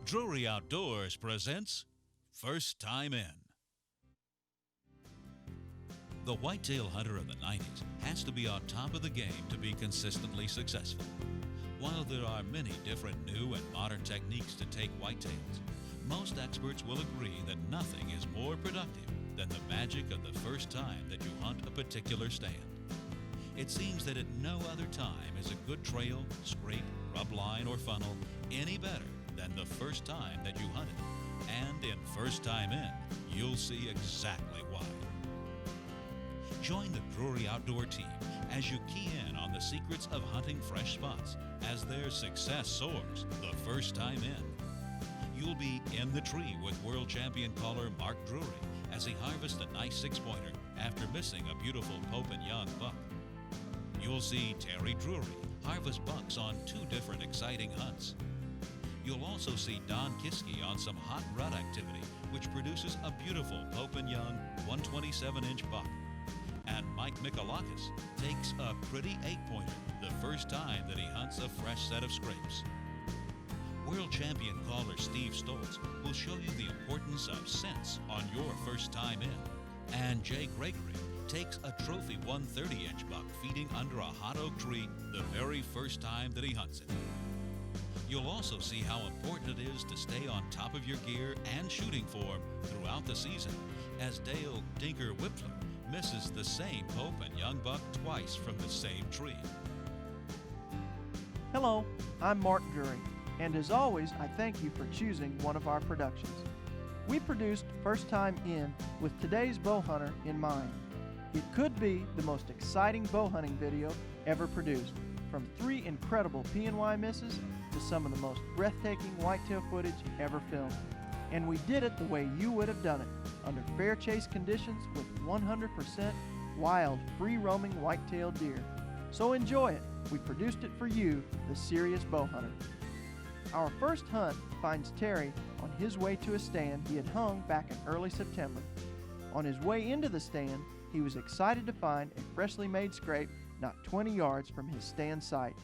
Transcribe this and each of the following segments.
Drury Outdoors presents First Time In. The whitetail hunter of the 90s has to be on top of the game to be consistently successful. While there are many different new and modern techniques to take whitetails, most experts will agree that nothing is more productive than the magic of the first time that you hunt a particular stand. It seems that at no other time is a good trail, scrape, rub line, or funnel any better than the first time that you hunt it. And in First Time In, you'll see exactly why. Join the Drury Outdoor team as you key in on the secrets of hunting fresh spots as their success soars the first time in. You'll be in the tree with world champion caller Mark Drury as he harvests a nice six-pointer after missing a beautiful Pope and Young buck. You'll see Terry Drury harvest bucks on two different exciting hunts. You'll also see Don Kiske on some hot rut activity, which produces a beautiful Pope and Young 127-inch buck. And Mike Michalakis takes a pretty 8-pointer the first time that he hunts a fresh set of scrapes. World champion caller Steve Stoltz will show you the importance of sense on your first time in. And Jay Gregory takes a trophy 130-inch buck feeding under a hot oak tree the very first time that he hunts it. You'll also see how important it is to stay on top of your gear and shooting form throughout the season, as Dale Dinker Whipler misses the same Pope and Young buck twice from the same tree. Hello, I'm Mark Drury, and as always, I thank you for choosing one of our productions. We produced First Time In with today's bow hunter in mind. It could be the most exciting bow hunting video ever produced, from 3 incredible P&Y misses to some of the most breathtaking whitetail footage ever filmed. And we did it the way you would have done it, under fair chase conditions with 100% wild, free-roaming whitetail deer. So enjoy it. We produced it for you, the serious bow hunter. Our first hunt finds Terry on his way to a stand he had hung back in early September. On his way into the stand, he was excited to find a freshly made scrape not 20 yards from his stand site.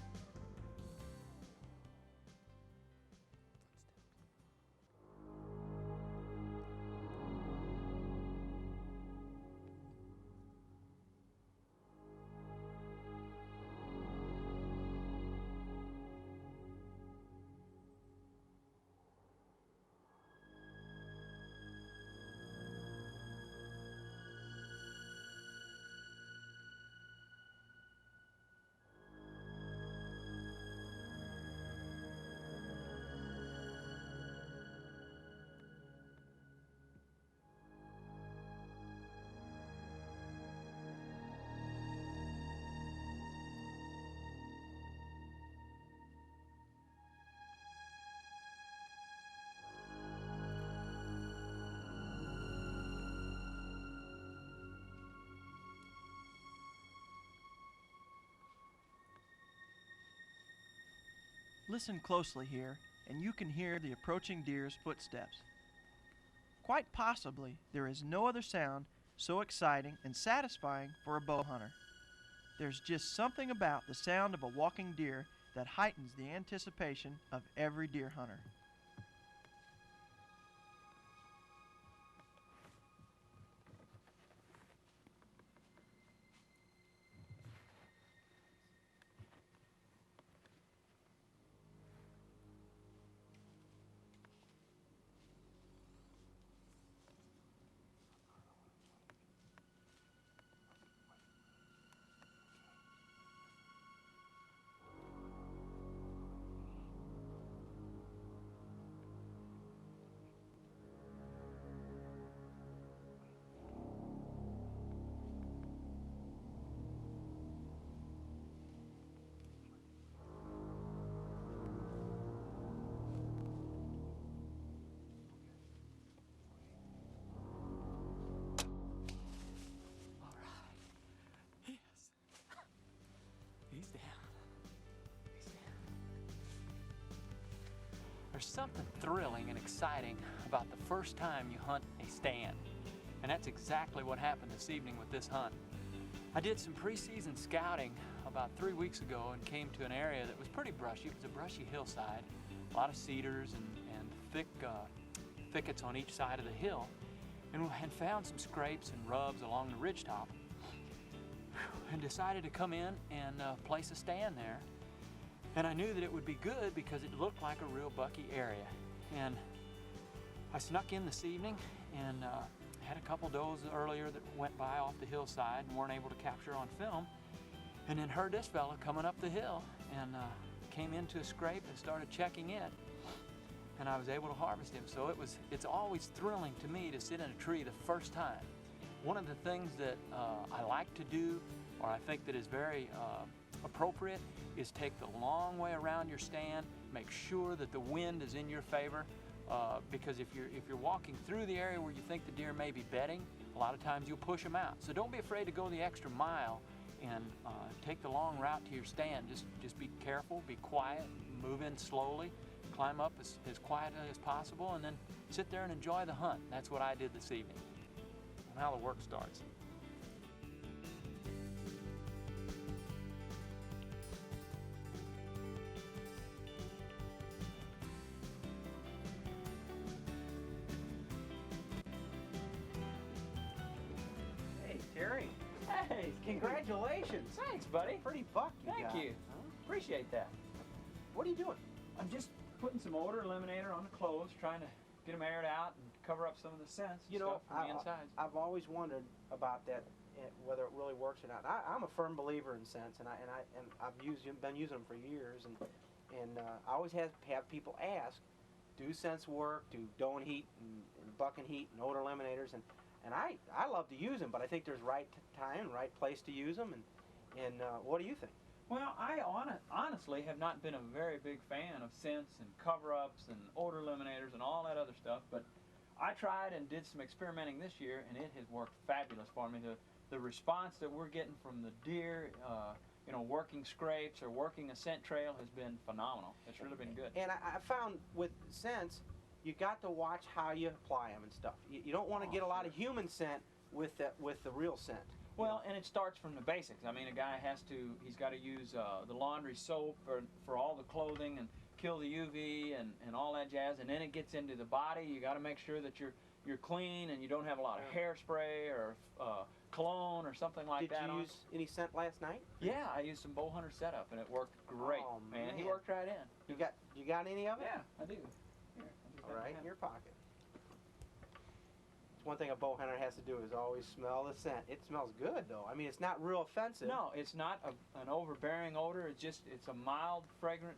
Listen closely here, and you can hear the approaching deer's footsteps. Quite possibly, there is no other sound so exciting and satisfying for a bow hunter. There's just something about the sound of a walking deer that heightens the anticipation of every deer hunter. There's something thrilling and exciting about the first time you hunt a stand, and that's exactly what happened this evening with this hunt. I did some preseason scouting about 3 weeks ago and came to an area that was pretty brushy. It was a brushy hillside, a lot of cedars and thickets on each side of the hill, and had found some scrapes and rubs along the ridgetop, and decided to come in and place a stand there. And I knew that it would be good because it looked like a real bucky area. And I snuck in this evening and had a couple does earlier that went by off the hillside and weren't able to capture on film, and then heard this fella coming up the hill and came into a scrape and started checking it, and I was able to harvest him. So it's always thrilling to me to sit in a tree the first time. One of the things that I like to do, or I think that is very appropriate, is take the long way around your stand, make sure that the wind is in your favor, because if you're walking through the area where you think the deer may be bedding, a lot of times you'll push them out. So don't be afraid to go the extra mile and take the long route to your stand. Just be careful, be quiet, move in slowly, climb up as quietly as possible, and then sit there and enjoy the hunt. That's what I did this evening. Now the work starts. Hey, Terry. Hey, Congratulations. Thanks, buddy. Pretty buck you got. Thank you. Huh? Appreciate that. What are you doing? I'm just putting some odor eliminator on the clothes, trying to get them aired out and cover up some of the scents You know, stuff from the insides. I've always wondered about that, whether it really works or not. I'm a firm believer in scents, and I've been using them for years, and I always have people ask, do scents work? Do doe and heat and buck and heat and odor eliminators? And I love to use them, but I think there's right time, right place to use them. And what do you think? Well, I honestly have not been a very big fan of scents and cover-ups and odor eliminators and all that other stuff, but I tried and did some experimenting this year, and it has worked fabulous for me. The response that we're getting from the deer, working scrapes or working a scent trail has been phenomenal. It's really been good. And I found with scents, you got to watch how you apply them and stuff. You don't want to get a lot of human scent with the real scent. Well, and it starts from the basics. I mean, a guy he's got to use the laundry soap for all the clothing and kill the UV and all that jazz, and then it gets into the body. You got to make sure that you're clean and you don't have a lot of hairspray or cologne or something like that. Did you use any scent last night? Yeah, I used some bow hunter setup and it worked great. Oh, man, he man. worked right in. You got any of it? Yeah, I do. Here, I'll just All let right, you in your pocket. It's one thing a bow hunter has to do is always smell the scent. It smells good though. I mean, it's not real offensive. No, it's not an overbearing odor. It's a mild, fragrant,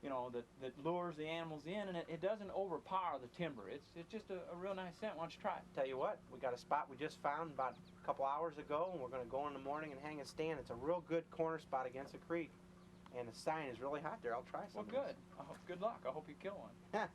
that lures the animals in, and it doesn't overpower the timber. It's just a real nice scent. Why don't you try it? Tell you what, we got a spot we just found about a couple hours ago, and we're going to go in the morning and hang a stand. It's a real good corner spot against a creek, and the sign is really hot there. I'll try some. Well, good. Good luck. I hope you kill one.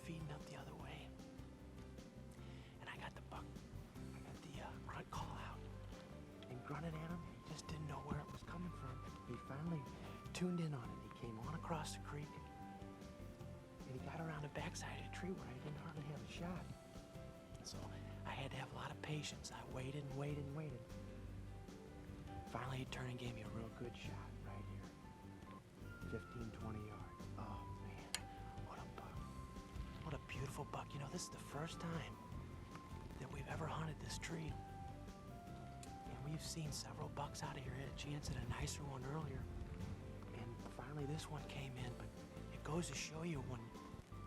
Feeding up the other way, and I got the buck. I got the grunt call out and grunted at him. He just didn't know where it was coming from. He finally tuned in on it. He came on across the creek, and he got around the backside of the tree where I didn't hardly have a shot. So I had to have a lot of patience. I waited and waited and waited. Finally, he turned and gave me a real good shot right here, 15, 20 yards. Oh man, what a buck. What a beautiful buck. You know, this is the first time that we've ever hunted this tree. And we've seen several bucks out of here. Had a chance at a nicer one earlier. And finally this one came in. But it goes to show you, when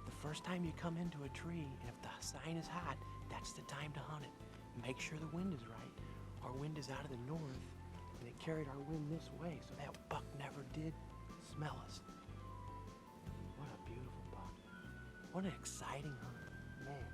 the first time you come into a tree, and if the sign is hot, that's the time to hunt it. Make sure the wind is right. Our wind is out of the north, and it carried our wind this way, so that buck never did smell us. What a beautiful buck. What an exciting hunt, man.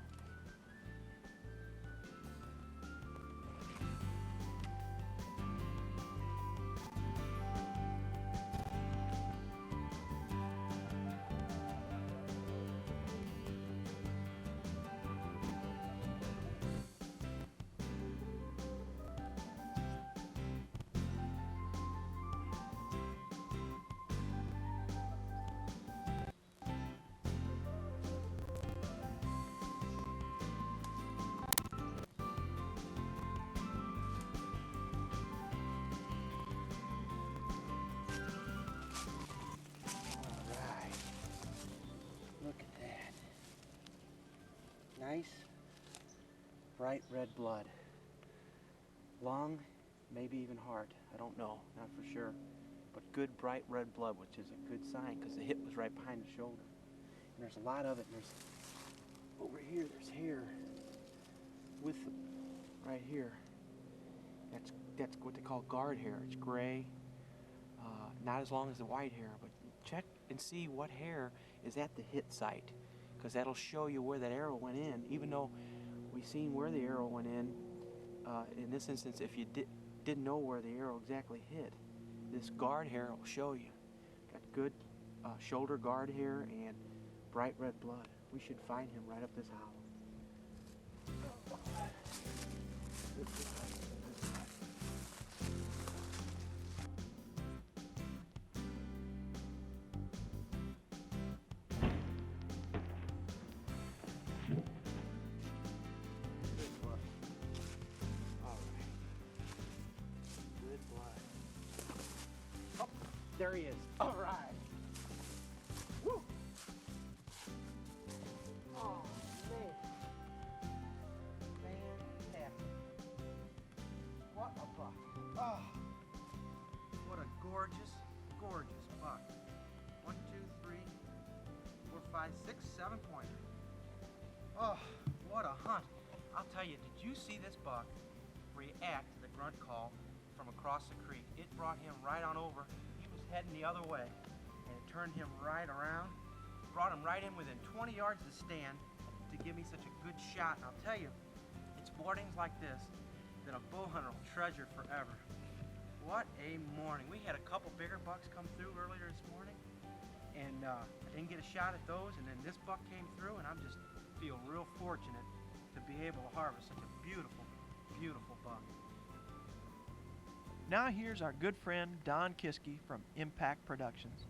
Nice, bright red blood. Long, maybe even hard. I don't know, not for sure. But good, bright red blood, which is a good sign, because the hip was right behind the shoulder. And there's a lot of it. And there's over here, there's hair with right here. That's what they call guard hair. It's gray, not as long as the white hair, but check and see what hair is at the hit site, because that'll show you where that arrow went in. Even though we've seen where the arrow went in this instance, if you didn't know where the arrow exactly hit, this guard hair will show you. Got good shoulder guard hair and bright red blood. We should find him right up this hollow. Good job. There he is. All right. Woo! Oh, man. Fantastic. What a buck. Oh, what a gorgeous, gorgeous buck. 1, 2, 3, 4, 5, 6, 7 pointer. Oh, what a hunt. I'll tell you, did you see this buck react to the grunt call from across the creek? It brought him right on over. He was heading the other way, and it turned him right around, brought him right in within 20 yards of the stand to give me such a good shot. And I'll tell you, it's mornings like this that a bow hunter will treasure forever. What a morning. We had a couple bigger bucks come through earlier this morning, and I didn't get a shot at those, and then this buck came through, and I'm just feel real fortunate to be able to harvest such a beautiful, beautiful buck. Now here's our good friend Don Kiske from Impact Productions.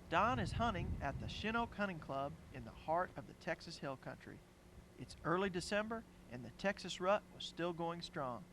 Don is hunting at the Chinook Hunting Club in the heart of the Texas Hill Country. It's early December and the Texas rut was still going strong.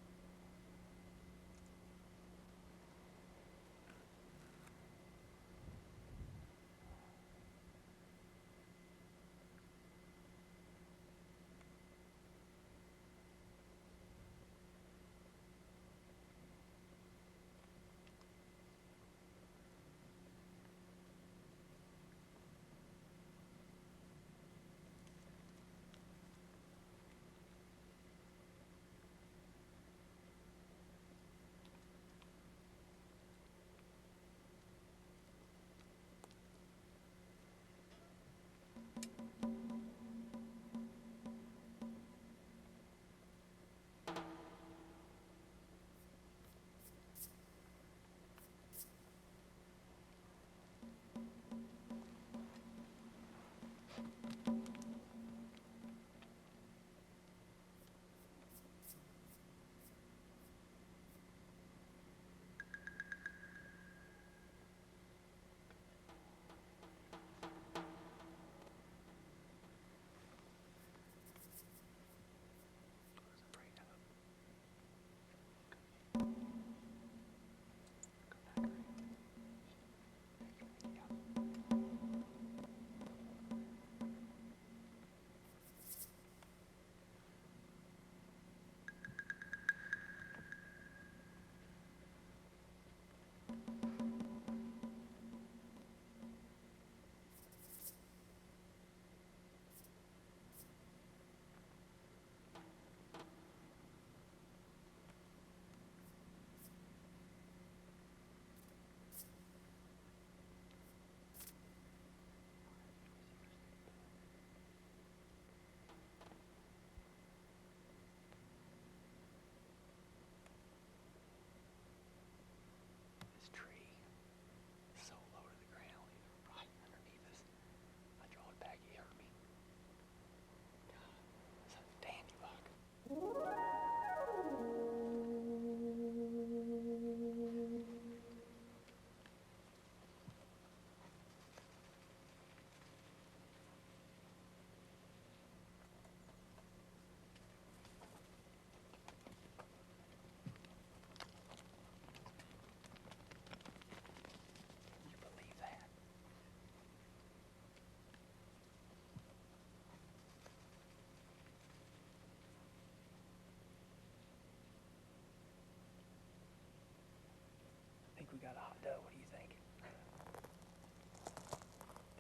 We got a hot doe. What do you think?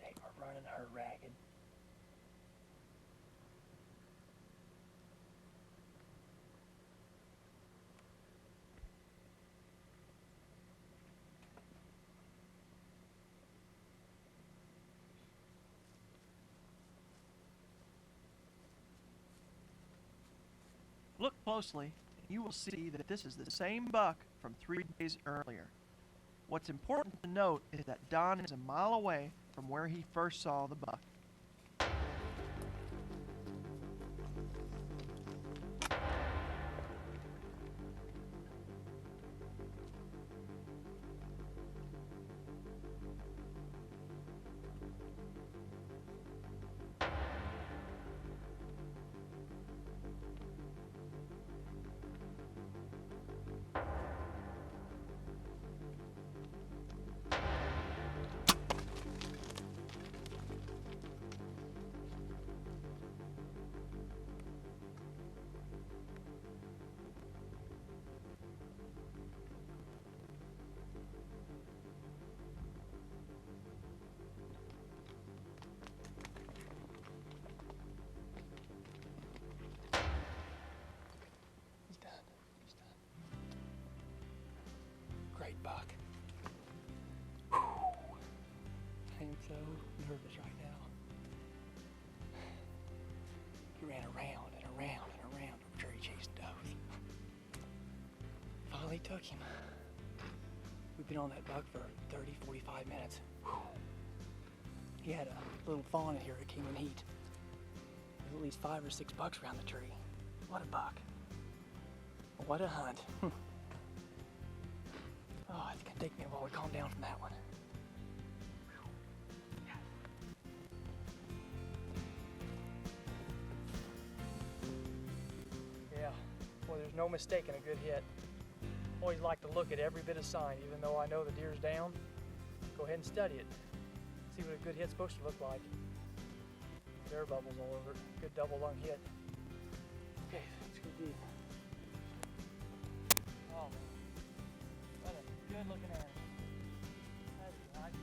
They are running her ragged. Look closely, and you will see that this is the same buck from 3 days earlier. What's important to note is that Don is a mile away from where he first saw the buck. buck. Whew. I am so nervous right now. He ran around and around and around over Drury chasing does. Finally took him. We've been on that buck for 30, 45 minutes. Whew. He had a little fawn in here that came in heat. There's at least 5 or 6 bucks around the tree. What a buck. What a hunt. Oh, it's gonna take me a while to calm down from that one. Yeah, boy, there's no mistaking a good hit. Always like to look at every bit of sign, even though I know the deer's down. Go ahead and study it. See what a good hit's supposed to look like. Air bubbles all over it. Good double lung hit. Okay, let's go deep. Oh man, what a good looking animal. That's a nice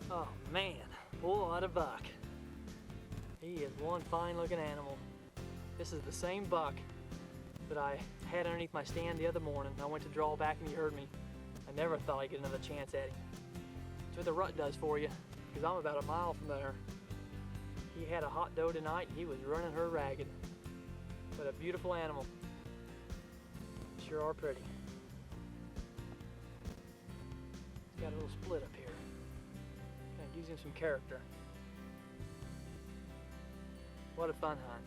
one. Oh man, boy, what a buck. He is one fine looking animal. This is the same buck that I had underneath my stand the other morning. I went to draw back and he heard me. I never thought I'd get another chance at him. That's what the rut does for you, because I'm about a mile from there. He had a hot doe tonight and he was running her ragged. But a beautiful animal. Sure are pretty. He's got a little split up here. Kind of gives him some character. What a fun hunt.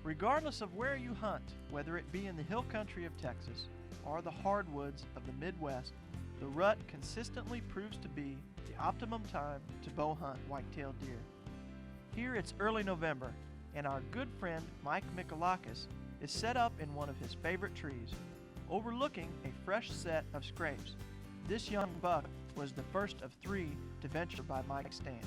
Regardless of where you hunt, whether it be in the hill country of Texas or the hardwoods of the Midwest, the rut consistently proves to be the optimum time to bow hunt white-tailed deer. Here it's early November, and our good friend Mike Michalakis is set up in one of his favorite trees, overlooking a fresh set of scrapes. This young buck was the first of 3 to venture by Mike's stand.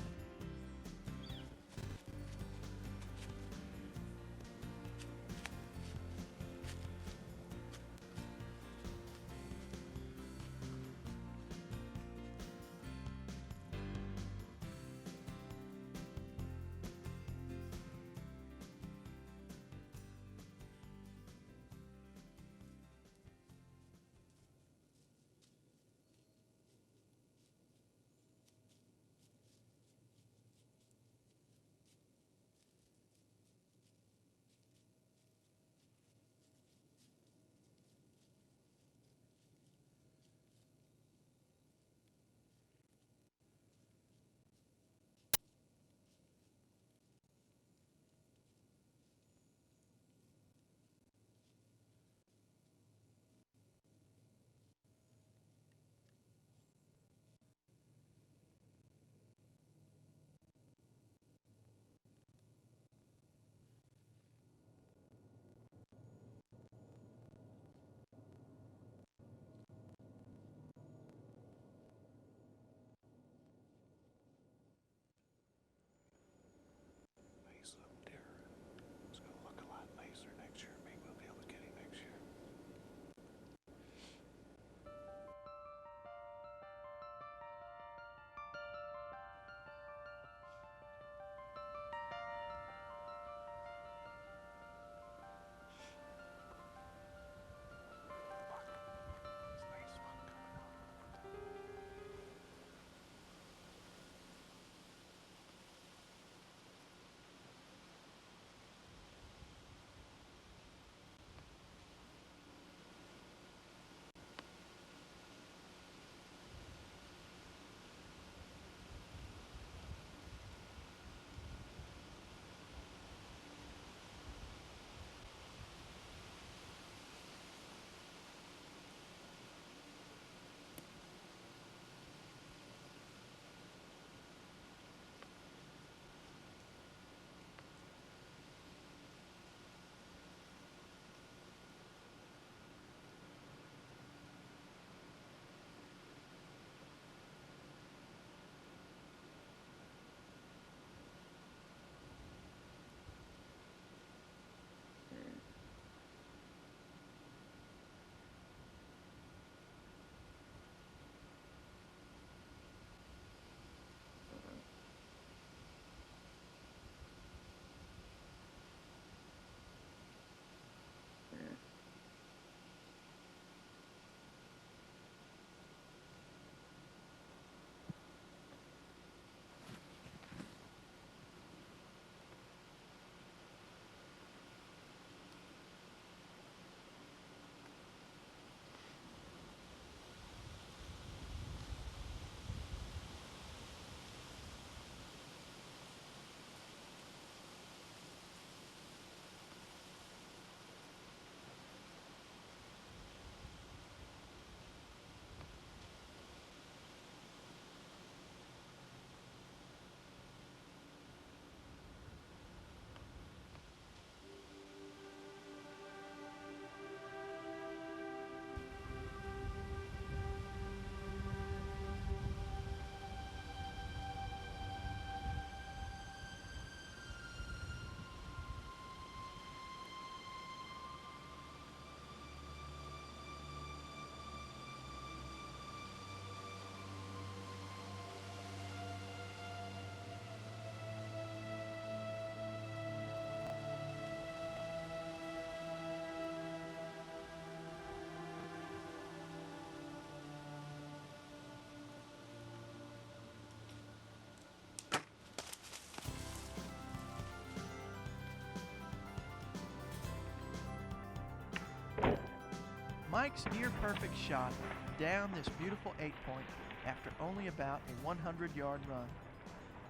Mike's near-perfect shot down this beautiful 8-point after only about a 100-yard run.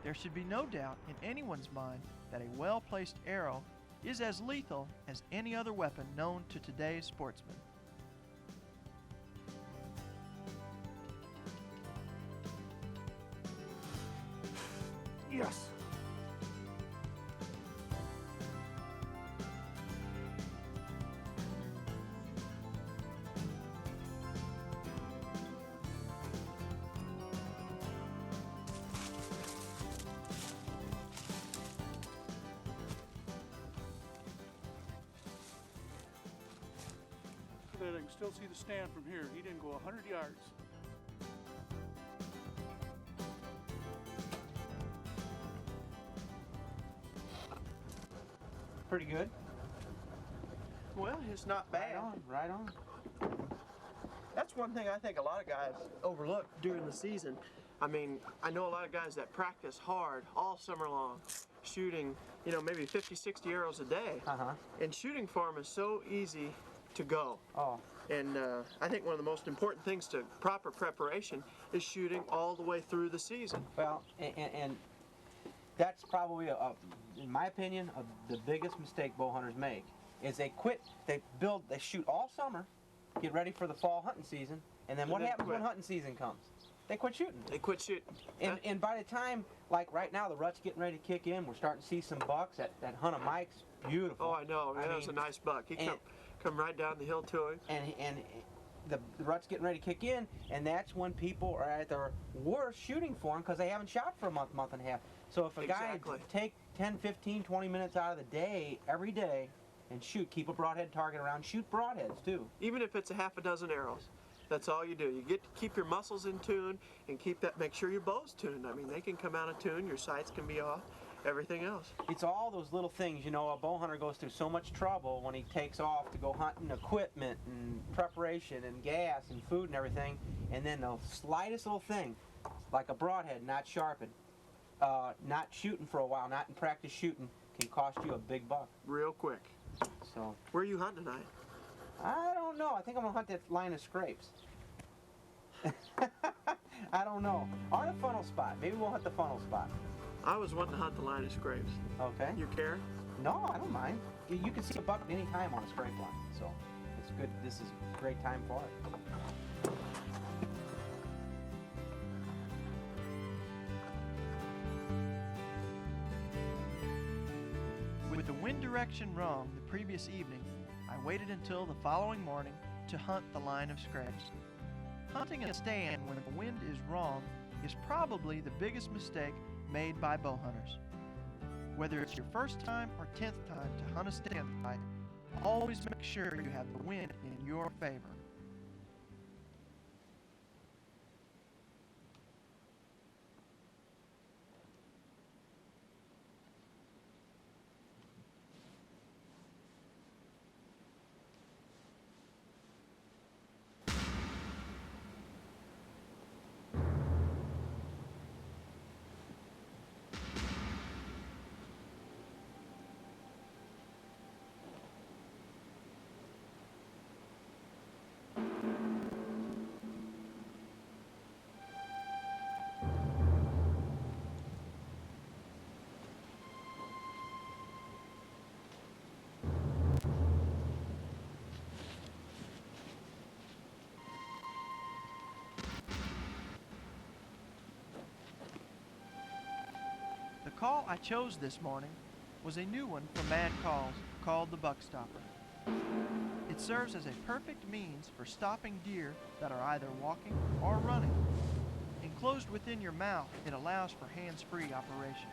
There should be no doubt in anyone's mind that a well-placed arrow is as lethal as any other weapon known to today's sportsman. Yes. I can still see the stand from here. He didn't go 100 yards. Pretty good. Well, it's not bad. Right on. That's one thing I think a lot of guys overlook during the season. I mean, I know a lot of guys that practice hard all summer long, shooting, maybe 50, 60 arrows a day. And shooting for them is so easy to go. Oh. And I think one of the most important things to proper preparation is shooting all the way through the season. Well, and that's probably, in my opinion, the biggest mistake bow hunters make is they shoot all summer, get ready for the fall hunting season, and then what happens when hunting season comes? They quit shooting. They quit shooting. And by the time, like right now, the rut's getting ready to kick in, we're starting to see some bucks. That hunt of Mike's beautiful. Oh, I know. That was a nice buck. He come right down the hill to him. And the rut's getting ready to kick in, and that's when people are at their worst shooting for him because they haven't shot for a month and a half. So if a guy take 10, 15, 20 minutes out of the day, every day, and shoot, keep a broadhead target around, shoot broadheads too. Even if it's a half a dozen arrows, that's all you do. You get to keep your muscles in tune and make sure your bow's tuned. I mean, they can come out of tune, your sights can be off, everything else. It's all those little things, a bow hunter goes through so much trouble when he takes off to go hunting equipment and preparation and gas and food and everything, and then the slightest little thing, like a broadhead not sharpened, not shooting for a while, not in practice shooting, can cost you a big buck. Real quick. So. Where are you hunting tonight? I don't know. I think I'm going to hunt that line of scrapes. I don't know. Or the funnel spot. Maybe we'll hunt the funnel spot. I was wanting to hunt the line of scrapes. Okay. You care? No, I don't mind. You can see a buck at any time on a scrape line. So it's good. This is a great time for it. With the wind direction wrong the previous evening, I waited until the following morning to hunt the line of scrapes. Hunting a stand when the wind is wrong is probably the biggest mistake made by bow hunters. Whether it's your first time or 10th time to hunt a stand site, always make sure you have the wind in your favor. The call I chose this morning was a new one from Mad Calls called the Buck Stopper. It serves as a perfect means for stopping deer that are either walking or running. Enclosed within your mouth, it allows for hands-free operation.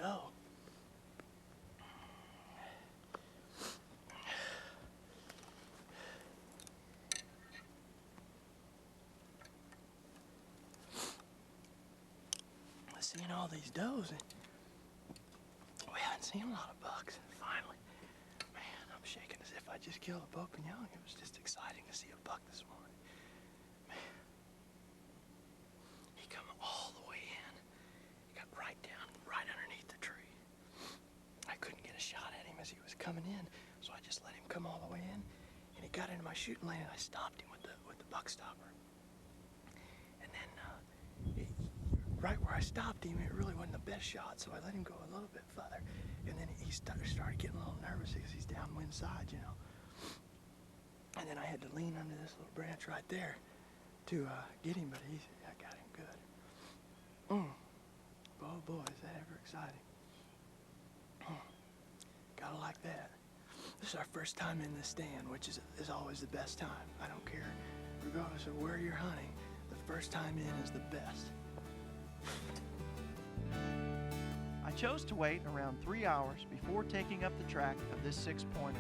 doe. Seeing all these does, and we haven't seen a lot of bucks. And finally, man, I'm shaking as if I just killed a buck and young. It was just exciting to see a buck this morning. Man, he come all the way in. He got right down, right underneath the tree. I couldn't get a shot at him as he was coming in, so I just let him come all the way in. And he got into my shooting lane, and I stopped him with the buck stopper. And then right where I stopped him, it really wasn't the best shot, so I let him go a little bit further. And then he started getting a little nervous because he's downwind side, you know. And then I had to lean under this little branch right there to get him, but I got him good. Oh boy, is that ever exciting. Gotta like that. This is our first time in the stand, which is always the best time. I don't care, regardless of where you're hunting, the first time in is the best. I chose to wait around 3 hours before taking up the track of this 6-pointer.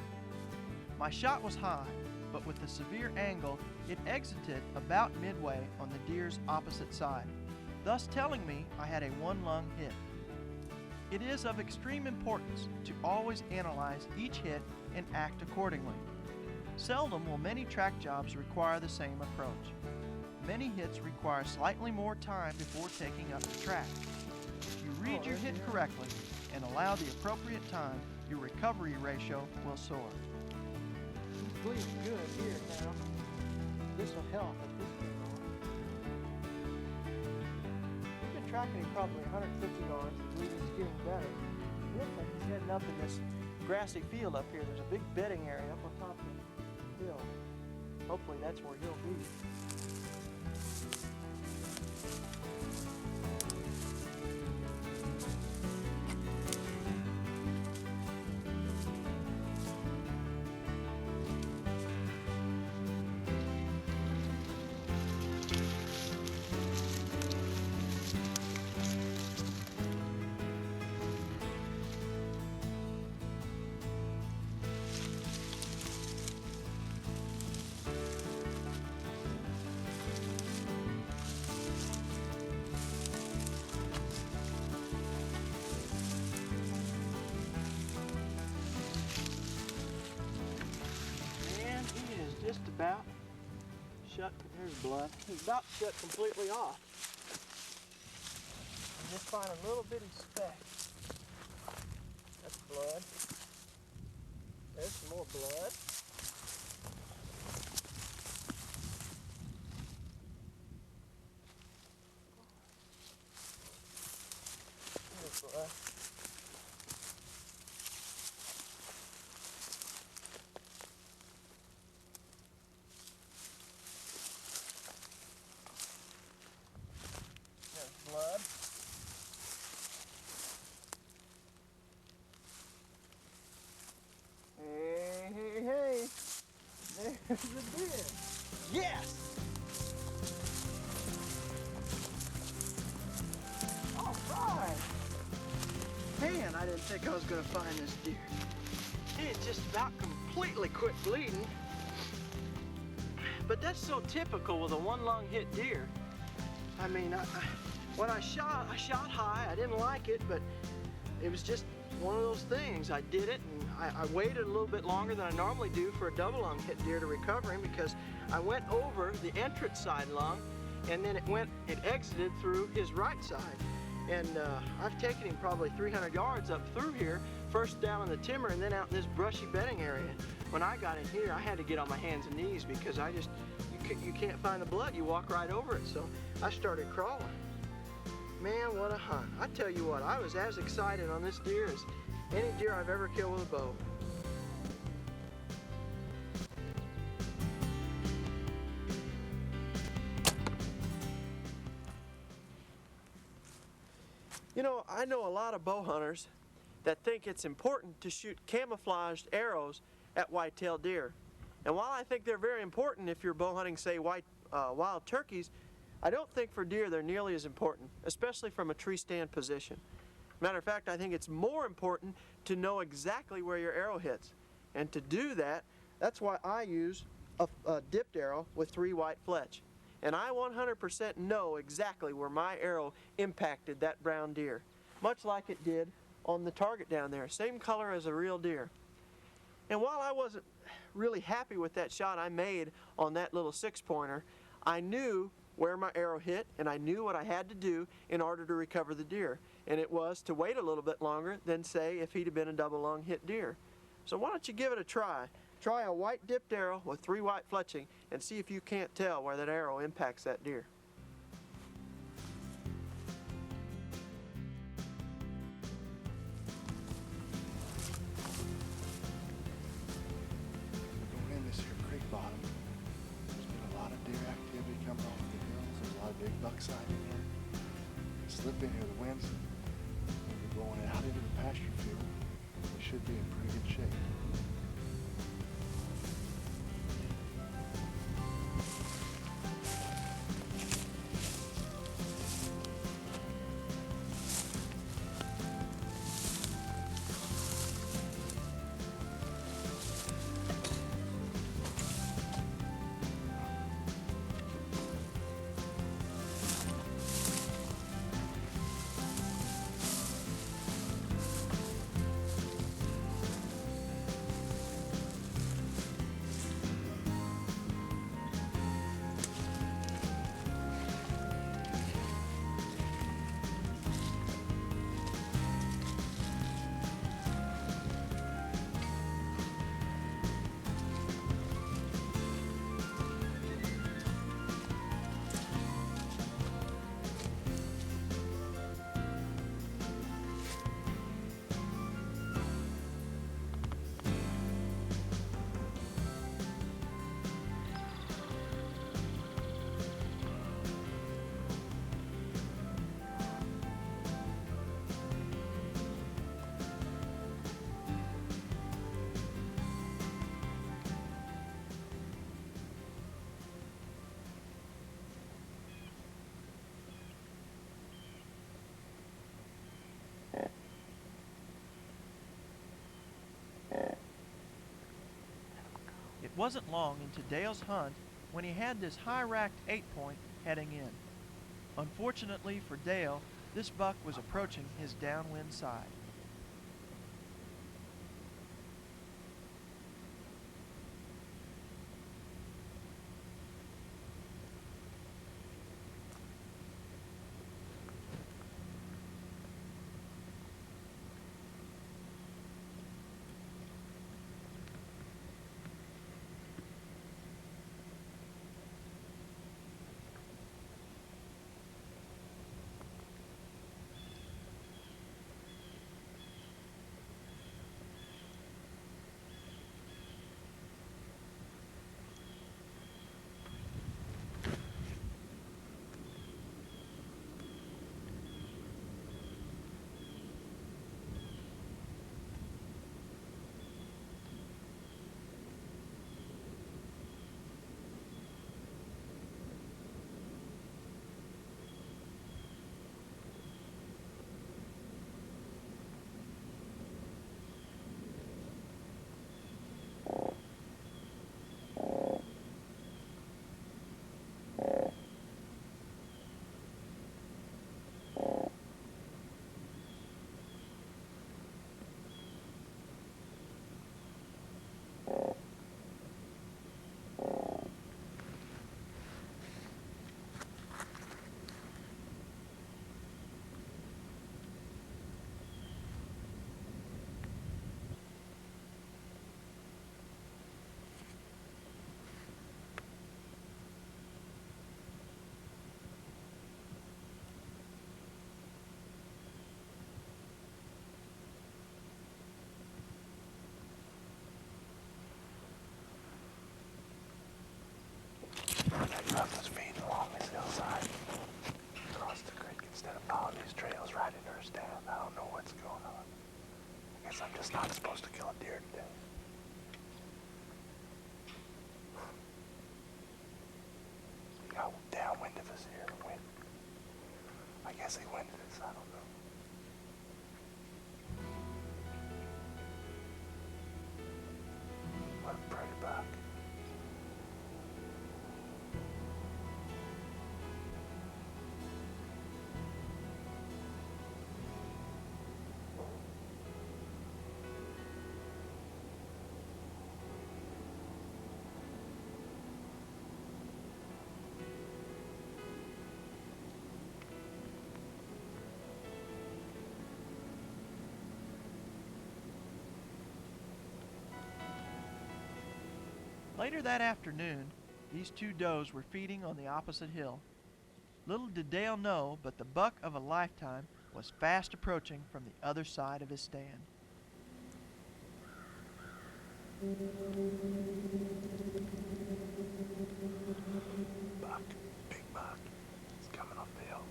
My shot was high, but with the severe angle, it exited about midway on the deer's opposite side, thus telling me I had a one-lung hit. It is of extreme importance to always analyze each hit and act accordingly. Seldom will many track jobs require the same approach. Many hits require slightly more time before taking up the track. If you read your hit correctly and allow the appropriate time, your recovery ratio will soar. He's bleeding good here now. This will help at this point. We've been tracking him probably 150 yards. The bleeding's getting better. It looks like he's heading up in this grassy field up here. There's a big bedding area up on top of the hill. Hopefully that's where he'll be. Just about shut, there's blood. He's about shut completely off. And just find a little bitty speck. That's blood. There's some more blood. There's blood. Blood. Hey. There's the deer. Yes! All right. Man, I didn't think I was going to find this deer. He had just about completely quit bleeding. But that's so typical with a one-lung hit deer. I mean, when I shot high. I didn't like it, but it was just one of those things. I did it, and I waited a little bit longer than I normally do for a double lung hit deer to recover him, because I went over the entrance side lung, and then it exited through his right side. And I've taken him probably 300 yards up through here, first down in the timber and then out in this brushy bedding area. When I got in here, I had to get on my hands and knees because you can't find the blood. You walk right over it. So I started crawling. Man, what a hunt. I tell you what, I was as excited on this deer as any deer I've ever killed with a bow. You know, I know a lot of bow hunters that think it's important to shoot camouflaged arrows at whitetail deer. And while I think they're very important if you're bow hunting, say, wild turkeys, I don't think for deer they're nearly as important, especially from a tree stand position. Matter of fact, I think it's more important to know exactly where your arrow hits. And to do that, that's why I use a dipped arrow with 3 white fletch. And I 100% know exactly where my arrow impacted that brown deer, much like it did on the target down there, same color as a real deer. And while I wasn't really happy with that shot I made on that little 6-pointer, I knew where my arrow hit, and I knew what I had to do in order to recover the deer. And it was to wait a little bit longer than, say, if he'd have been a double lung hit deer. So why don't you give it a try? Try a white dipped arrow with 3 white fletching and see if you can't tell where that arrow impacts that deer. Going in this here creek bottom, there's been a lot of deer activity coming off the hills. There's a lot of big buckside in here. Slip in here, the winds, when you're going out into the pasture field, we should be in pretty good shape. It wasn't long into Dale's hunt when he had this high-racked 8-point heading in. Unfortunately for Dale, this buck was approaching his downwind side. That buck was feeding along this hillside, across the creek, instead of following these trails right into her stand. I don't know what's going on. I guess I'm just not supposed to kill a deer today. He got downwind of us here. I guess he winded us, I don't know. Later that afternoon, these two does were feeding on the opposite hill. Little did Dale know, but the buck of a lifetime was fast approaching from the other side of his stand. Buck, big buck. He's coming off the hill.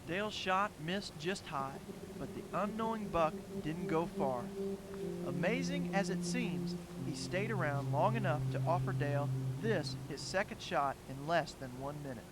Dale's shot missed just high, but the unknowing buck didn't go far. Amazing as it seems, he stayed around long enough to offer Dale this, his second shot, in less than 1 minute.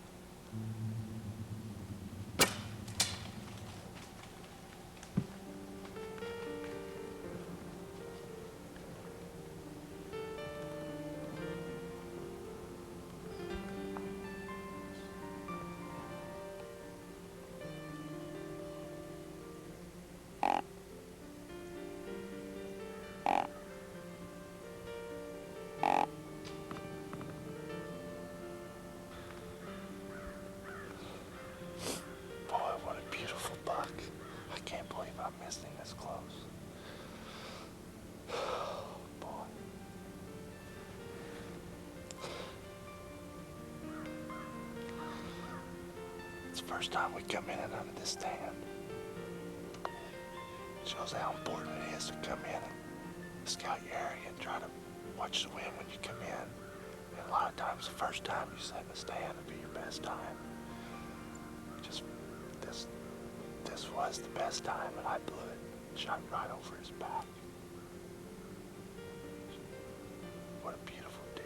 Boy, what a beautiful buck. I can't believe I'm missing this close. Boy. It's the first time we come in and out of this stand. Shows how important it is to come in and scout your area and try to watch the wind when you come in. And a lot of times the first time you sit in the stand will be your best time. Just this was the best time, and I blew it. Shot right over his back. What a beautiful deer.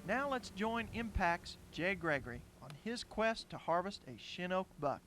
Now let's join Impact's Jay Gregory on his quest to harvest a shin oak buck.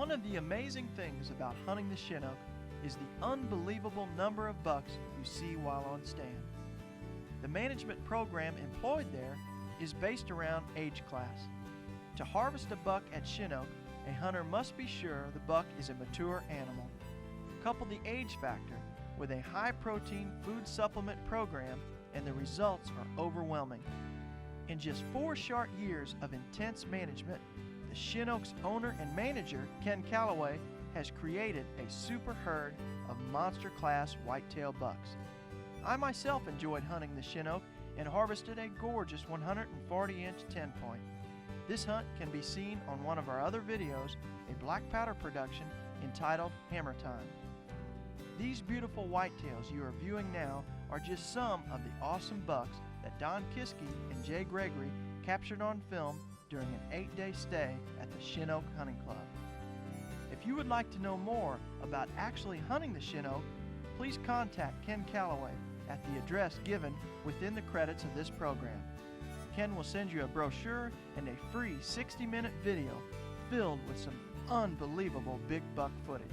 One of the amazing things about hunting the Chinook is the unbelievable number of bucks you see while on stand. The management program employed there is based around age class. To harvest a buck at Chinook, a hunter must be sure the buck is a mature animal. Couple the age factor with a high-protein food supplement program and the results are overwhelming. In just 4 short years of intense management, the Chinook's owner and manager, Ken Calloway, has created a super herd of monster-class whitetail bucks. I myself enjoyed hunting the Chinook and harvested a gorgeous 140-inch 10-point. This hunt can be seen on one of our other videos, a black powder production entitled Hammer Time. These beautiful whitetails you are viewing now are just some of the awesome bucks that Don Kiske and Jay Gregory captured on film during an 8-day stay at the Chinook Hunting Club. If you would like to know more about actually hunting the Chinook, please contact Ken Calloway at the address given within the credits of this program. Ken will send you a brochure and a free 60-minute video filled with some unbelievable big buck footage.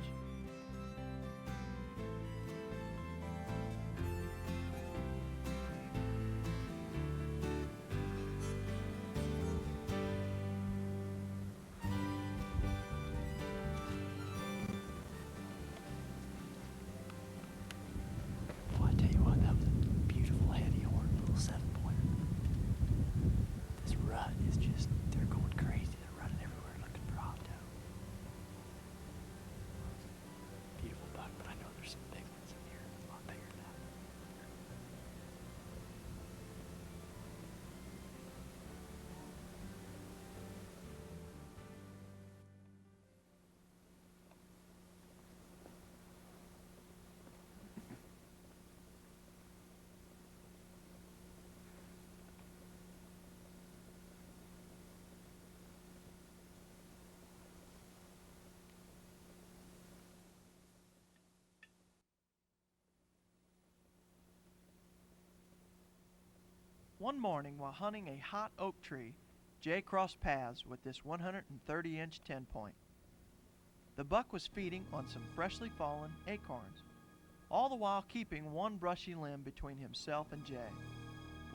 One morning while hunting a hot oak tree, Jay crossed paths with this 130-inch 10-point. The buck was feeding on some freshly fallen acorns, all the while keeping one brushy limb between himself and Jay.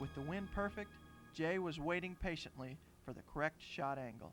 With the wind perfect, Jay was waiting patiently for the correct shot angle.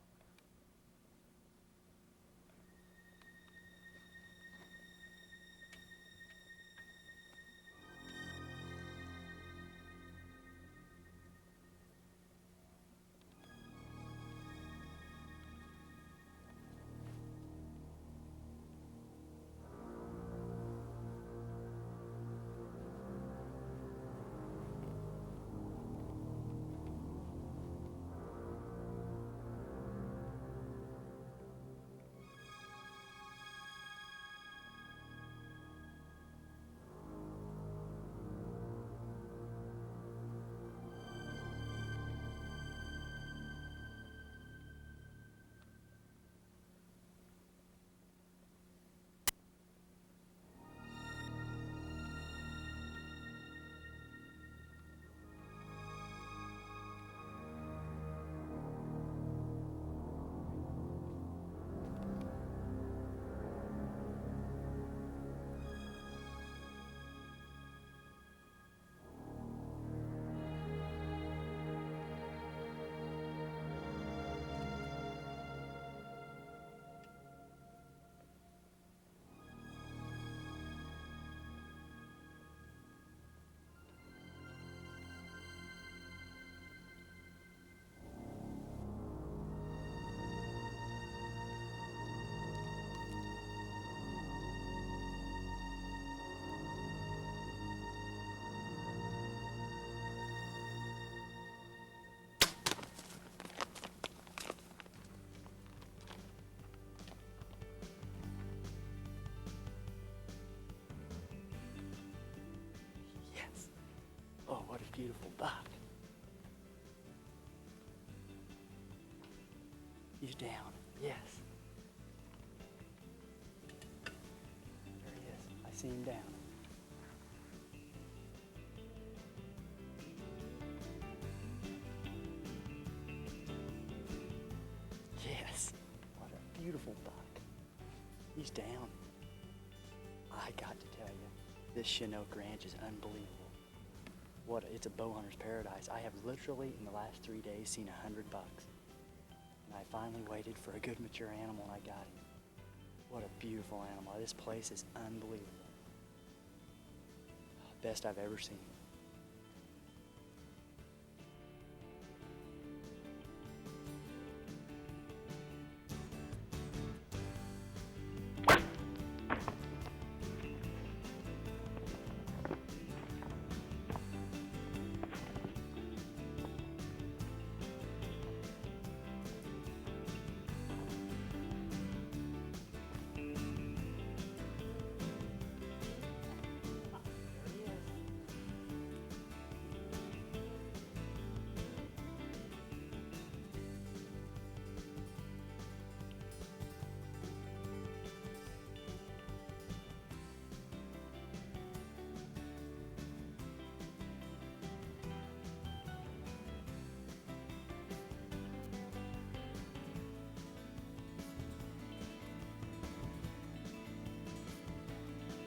Oh, what a beautiful buck. He's down. Yes. There he is. I see him down. Yes. What a beautiful buck. he's down. I got to tell you, this Chinook Ranch is unbelievable. It's a bow hunter's paradise. I have literally, in the last 3 days, seen 100 bucks. And I finally waited for a good mature animal and I got him. What a beautiful animal. This place is unbelievable. Best I've ever seen.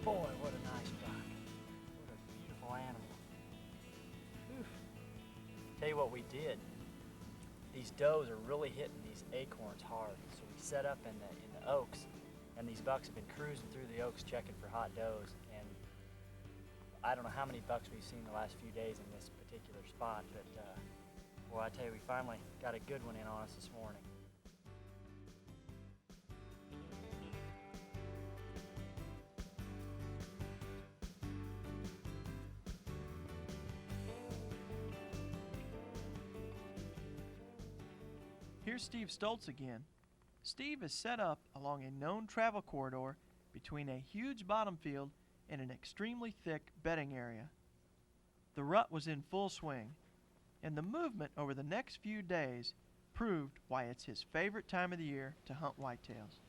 Boy, what a nice buck. What a beautiful animal. Oof. Tell you what we did. These does are really hitting these acorns hard. So we set up in the oaks, and these bucks have been cruising through the oaks checking for hot does. And I don't know how many bucks we've seen the last few days in this particular spot, but boy, I tell you, we finally got a good one in on us this morning. Here's Steve Stoltz again. Steve is set up along a known travel corridor between a huge bottom field and an extremely thick bedding area. The rut was in full swing, and the movement over the next few days proved why it's his favorite time of the year to hunt whitetails.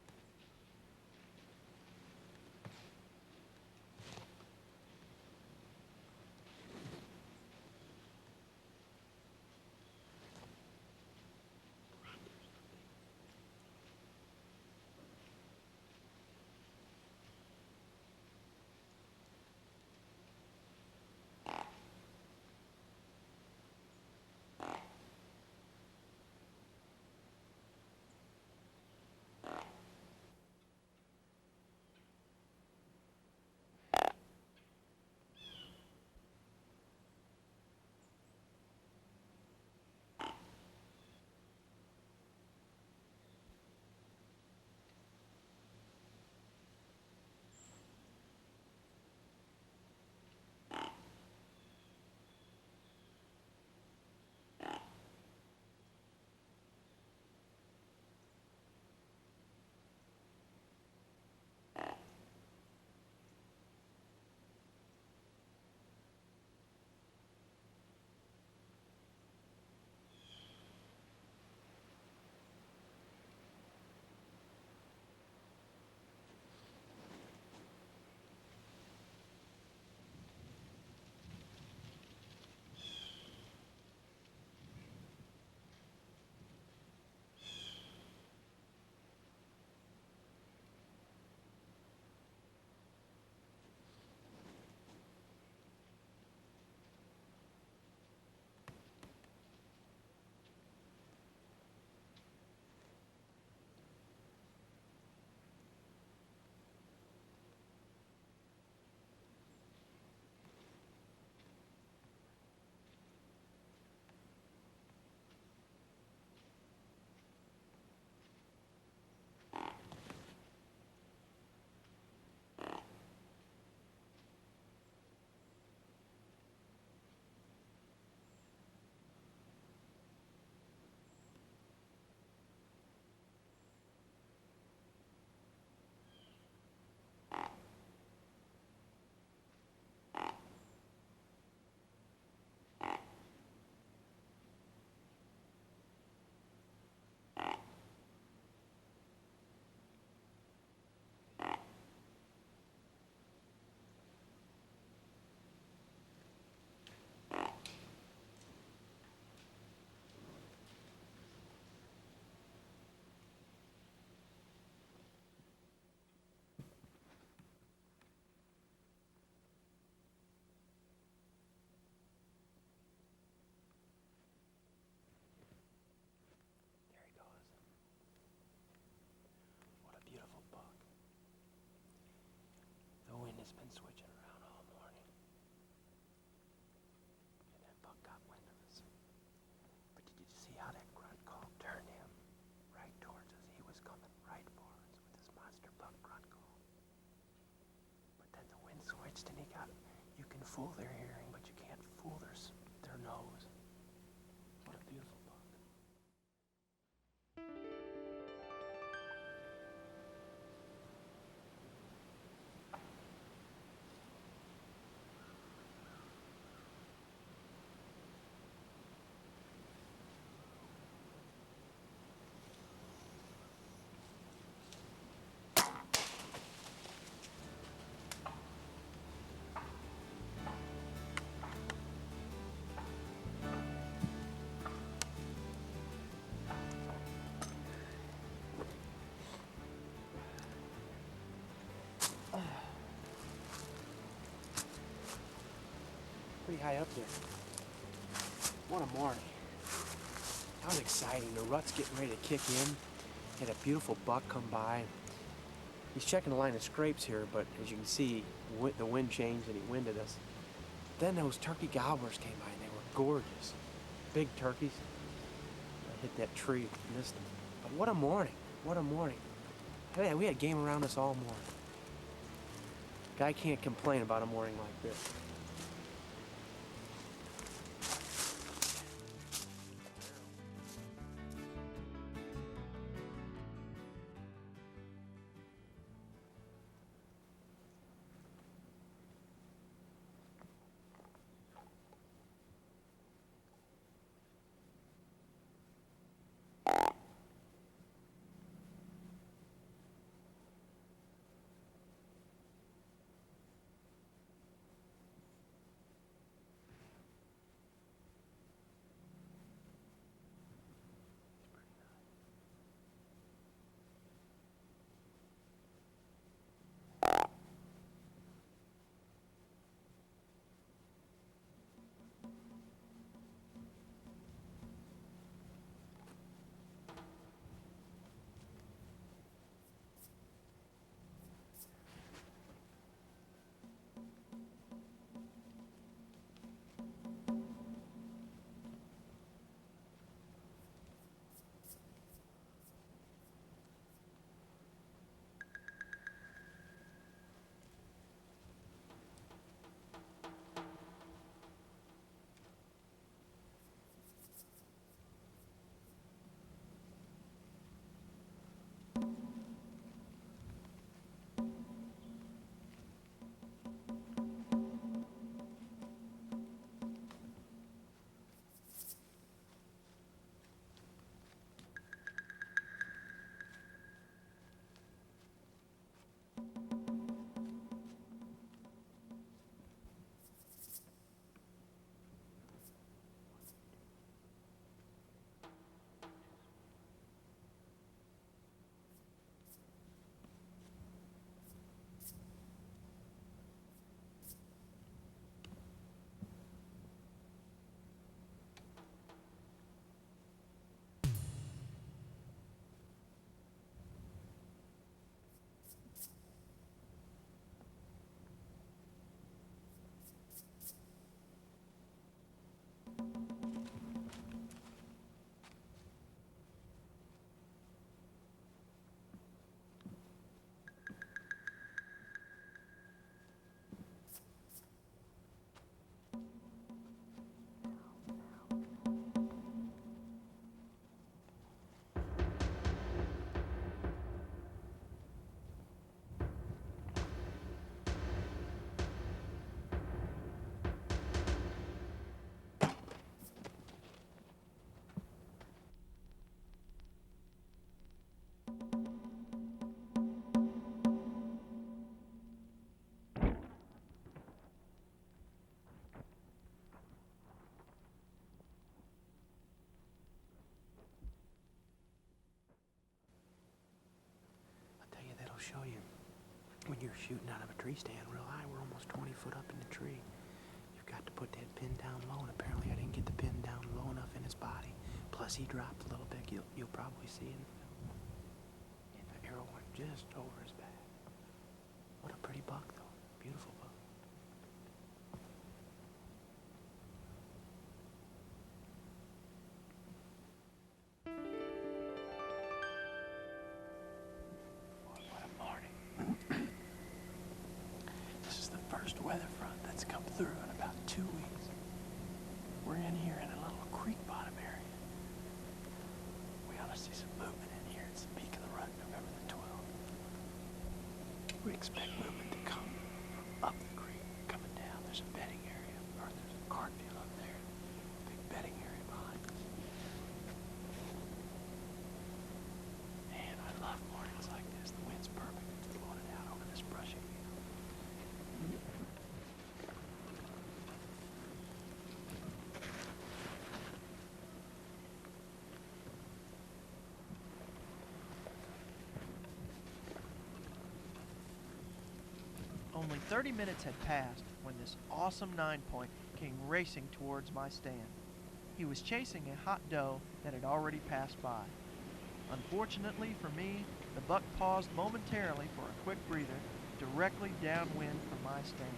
And you can fool their hearing, but you can't fool their nose. What a beautiful buck. Pretty high up there. What a morning. That was exciting. The rut's getting ready to kick in. Had a beautiful buck come by. He's checking the line of scrapes here, but as you can see, the wind changed and he winded us. Then those turkey gobblers came by and they were gorgeous. Big turkeys. I hit that tree, missed them. But what a morning. What a morning. Hey, we had game around us all morning. Guy can't complain about a morning like this. Show you when you're shooting out of a tree stand real high. We're almost 20 foot up in the tree. You've got to put that pin down low, and apparently I didn't get the pin down low enough in his body. Plus he dropped a little bit. You'll probably see it. And the arrow went just over his back. What a pretty buck though. Beautiful buck. would expect movement to come from up the creek, coming down. There's a bedding area, or there's a cornfield up there, big bedding area behind us. Man, I love mornings like this. The wind's perfect. It's blowing it out over this brushy field. Only 30 minutes had passed when this awesome 9-point came racing towards my stand. He was chasing a hot doe that had already passed by. Unfortunately for me, the buck paused momentarily for a quick breather directly downwind from my stand.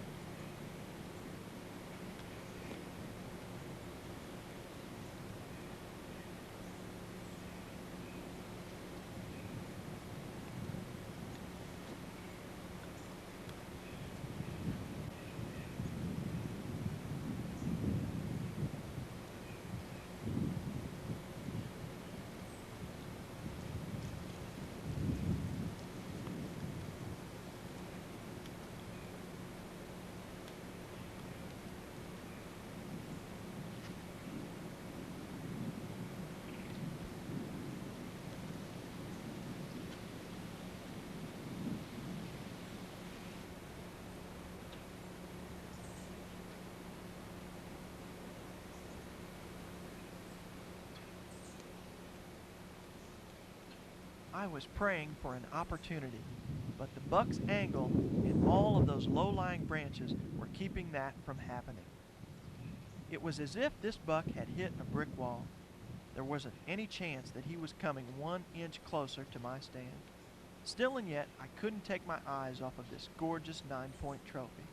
I was praying for an opportunity, but the buck's angle and all of those low-lying branches were keeping that from happening. It was as if this buck had hit a brick wall. There wasn't any chance that he was coming 1 inch closer to my stand. Still and yet, I couldn't take my eyes off of this gorgeous 9-point trophy.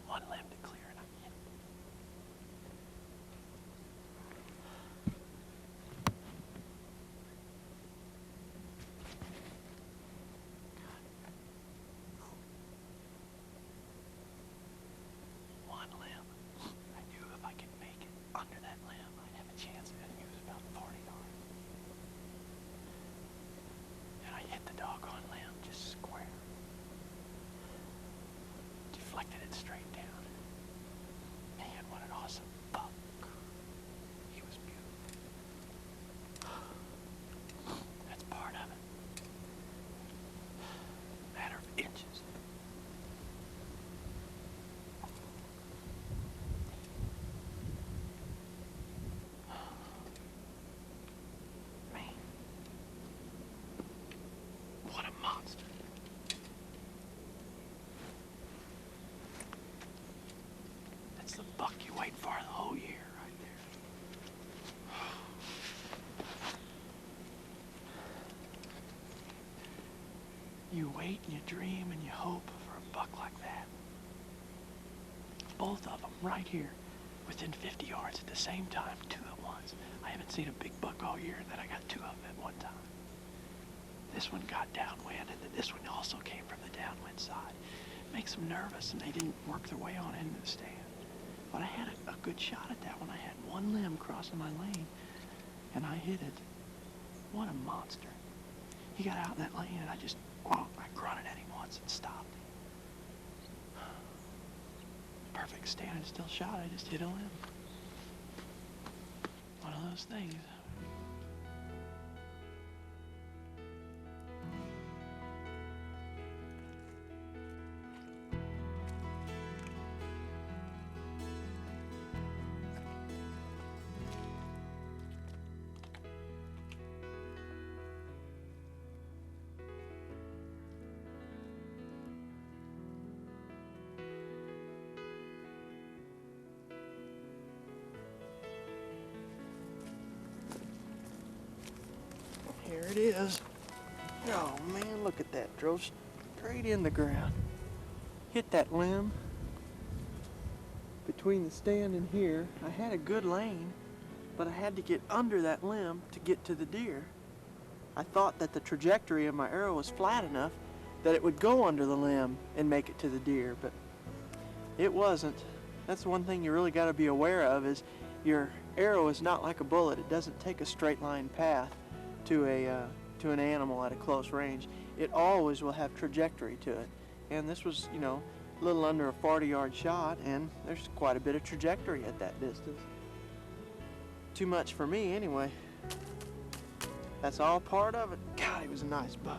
One limb to clear and I'm in. One limb. I knew if I could make it under that limb, I'd have a chance. I think it was about 40 yards. And I hit the doggone limb just square. Deflected it straight down. Man, what an awesome buck. He was beautiful. That's part of it. Matter of inches. Man. What a monster. The buck you wait for the whole year right there. You wait and you dream and you hope for a buck like that. Both of them right here within 50 yards at the same time, two at once. I haven't seen a big buck all year that I got two of them at one time. This one got downwind and then this one also came from the downwind side. Makes them nervous and they didn't work their way on into the stand. But I had a good shot at that one. I had one limb crossing my lane, and I hit it. What a monster. He got out in that lane and I grunted at him once and stopped. Perfect standing still shot, I just hit a limb. One of those things. Here it is. Oh man, look at that. Drove straight in the ground. Hit that limb. Between the stand and here, I had a good lane, but I had to get under that limb to get to the deer. I thought that the trajectory of my arrow was flat enough that it would go under the limb and make it to the deer, but it wasn't. That's one thing you really got to be aware of, is your arrow is not like a bullet. It doesn't take a straight line path to an animal at a close range. It always will have trajectory to it. And this was, you know, a little under a 40-yard shot, and there's quite a bit of trajectory at that distance. Too much for me anyway. That's all part of it. God, he was a nice buck.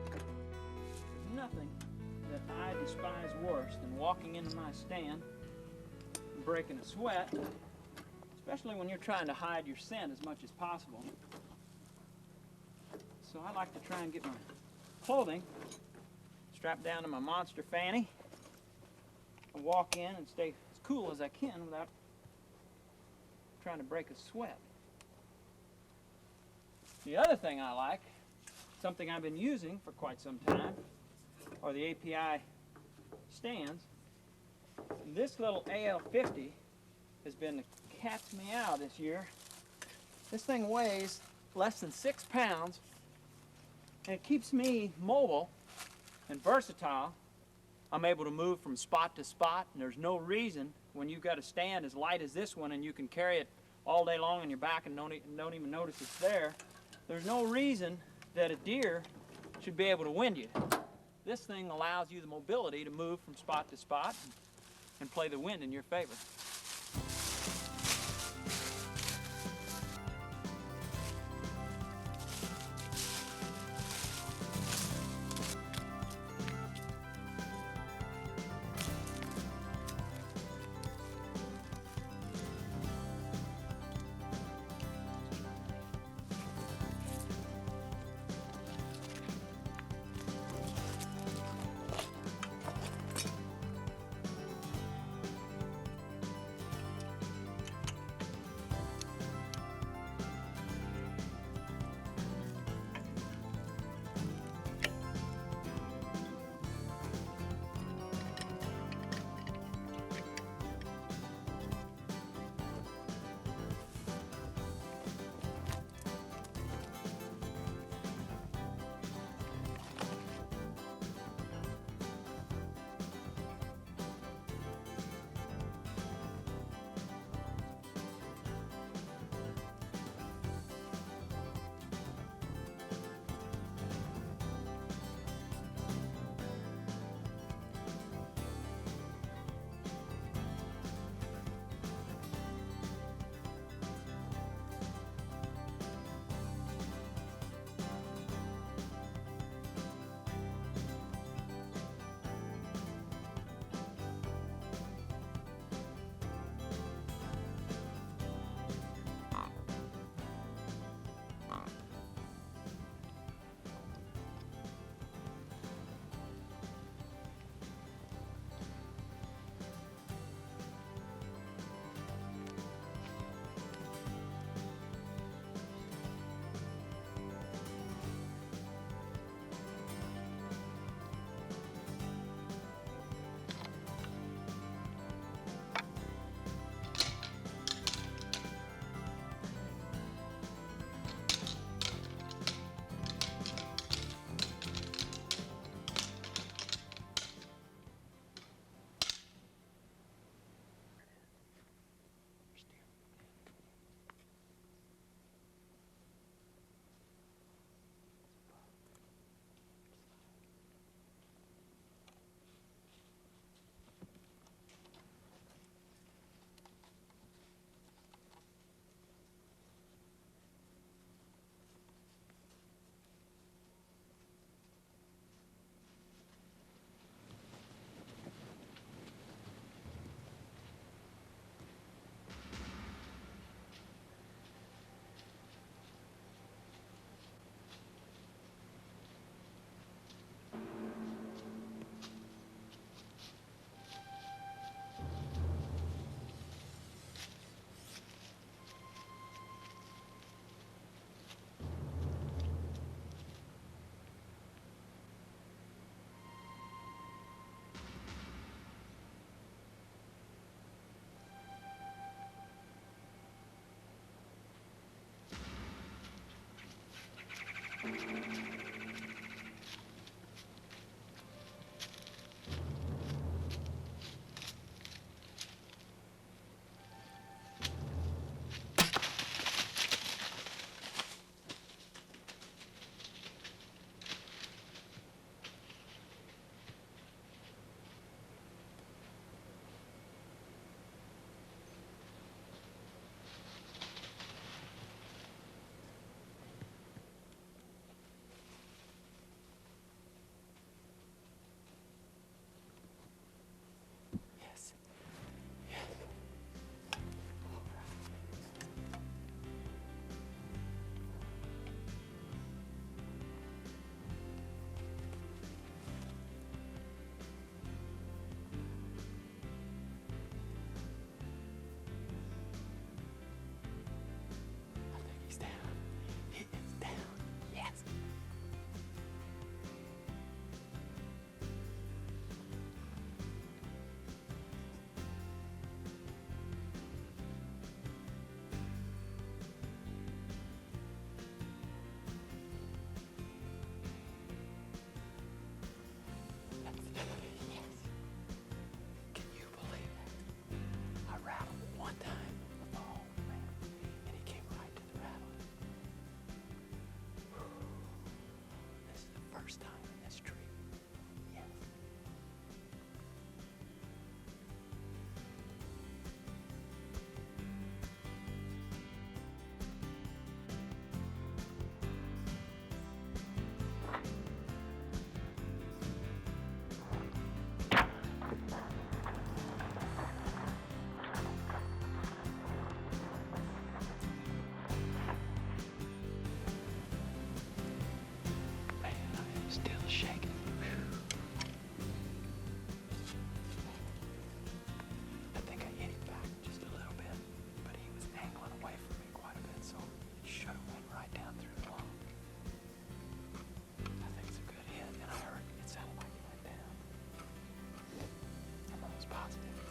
There's nothing that I despise worse than walking into my stand and breaking a sweat, especially when you're trying to hide your scent as much as possible. So I like to try and get my clothing strapped down to my monster fanny and walk in and stay as cool as I can without trying to break a sweat. The other thing I like, something I've been using for quite some time, are the API stands. This little AL50 has been the cat's meow this year. This thing weighs less than 6 pounds, and it keeps me mobile and versatile. I'm able to move from spot to spot, and there's no reason when you've got a stand as light as this one and you can carry it all day long on your back and don't even notice it's there, there's no reason that a deer should be able to wind you. This thing allows you the mobility to move from spot to spot and play the wind in your favor.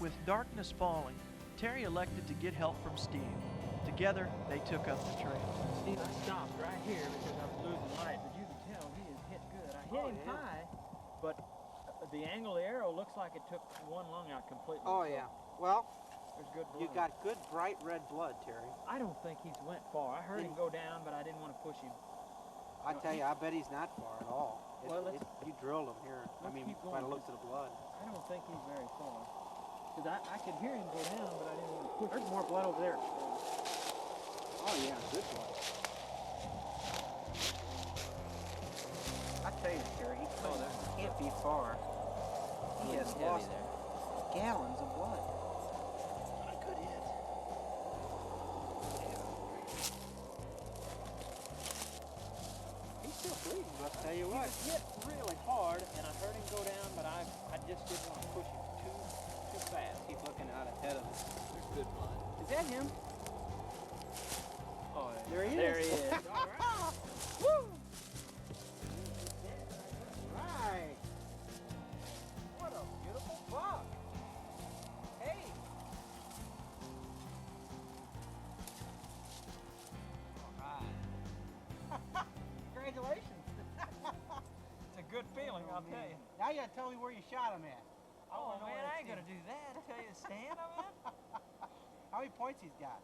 With darkness falling, Terry elected to get help from Steve. Together, they took up the trail. Steve, I stopped right here because I was losing light, but you can tell he is hit good. I hit him high, but the angle of the arrow looks like it took one lung out completely. Oh, so yeah. Well, there's good blood. you got good bright red blood, Terry. I don't think he's went far. I heard him go down, but I didn't want to push him. I tell you, I bet he's not far at all. Well, You drilled him here. I let's mean, keep by the going. looks of the blood. I don't think he's very far. Because I could hear him go down, but I didn't want to push him. There's more blood over there. Oh, yeah, good blood. I tell you, Terry, he can't be far. He has lost gallons of blood. Not a good hit. He's still bleeding, I'll tell you what. He was hit really hard, and I heard him go down, but I just didn't want to push him too fast. Keep looking out ahead of us. There's good blood. Is that him? Oh, There he is. There he is. All right. Woo! Right. What a beautiful buck. Hey. All right. Congratulations. It's a good feeling, I'll tell you. Now you gotta tell me where you shot him at. Oh, man, I ain't gonna do that. I'll tell you the stand I'm in. How many points he's got?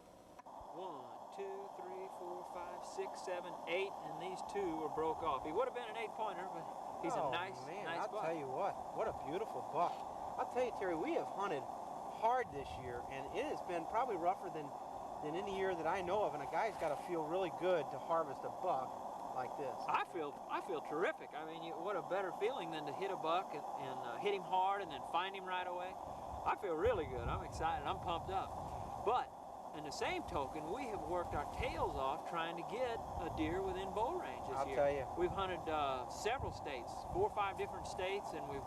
1, 2, 3, 4, 5, 6, 7, 8, and these two were broke off. He would have been an 8-pointer, but he's a nice I'll buck. tell you what a beautiful buck. I'll tell you, Terry, we have hunted hard this year, and it has been probably rougher than any year that I know of, and a guy's got to feel really good to harvest a buck like this. I feel terrific. I mean, what a better feeling than to hit a buck and hit him hard and then find him right away. I feel really good. I'm excited. I'm pumped up. But in the same token, we have worked our tails off trying to get a deer within bow range this year. I'll tell you. We've hunted several states, 4 or 5 different states, and we've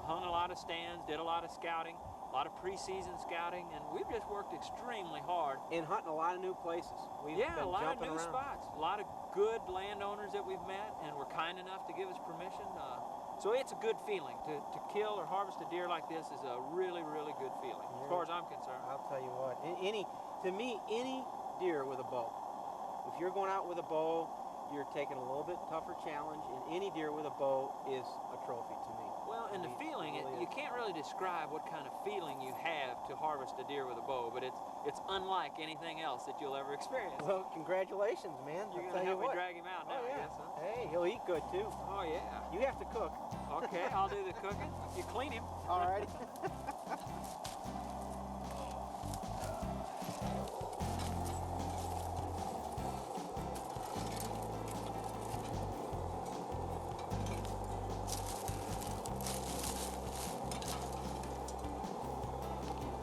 hung a lot of stands, did a lot of scouting, a lot of preseason scouting, and we've just worked extremely hard. And hunting a lot of new places. We've been A lot of jumping new around. spots, a lot of good landowners that we've met, and were kind enough to give us permission. So it's a good feeling. To kill or harvest a deer like this is a really, really good feeling, as far as I'm concerned. I'll tell you what, to me, any deer with a bow, if you're going out with a bow, you're taking a little bit tougher challenge, and any deer with a bow is a trophy to me. Well, and the feeling, really you can't really describe what kind of feeling you have to harvest a deer with a bow, but it's unlike anything else that you'll ever experience. Well, congratulations, man. You're I'll going to tell help you me what. drag him out now, Oh, yeah. I guess, huh? Hey, he'll eat good, too. Oh, yeah. You have to cook. Okay, I'll do the cooking. You clean him. All right.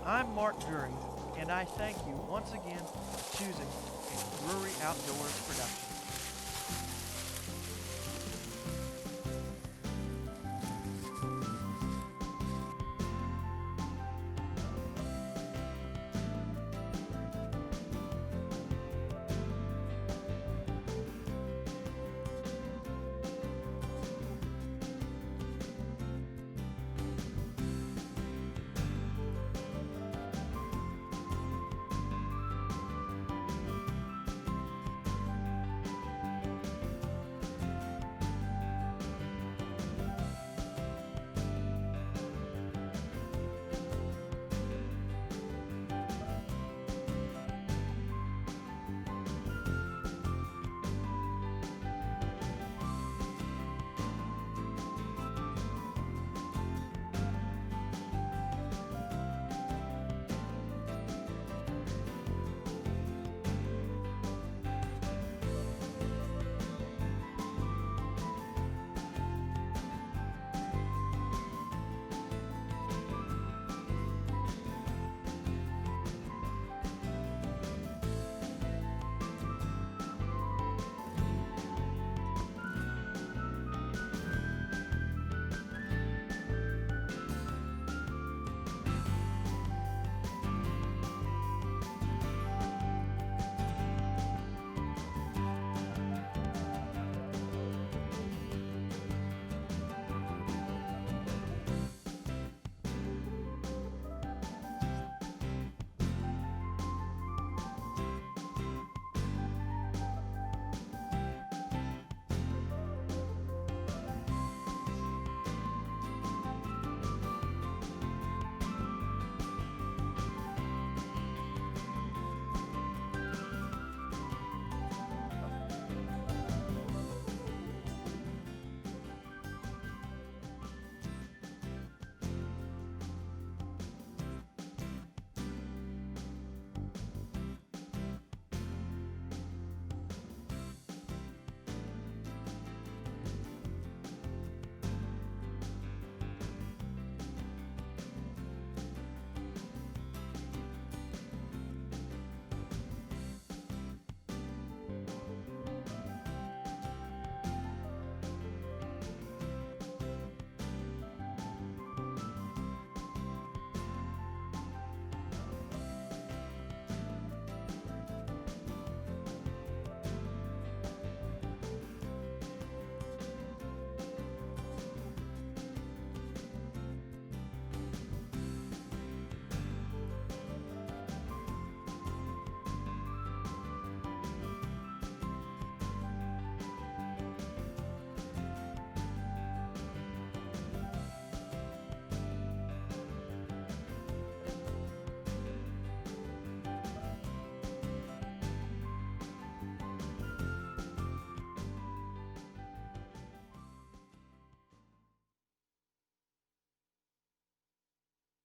I'm Mark Drury, and I thank you once again for choosing a Drury Outdoors production.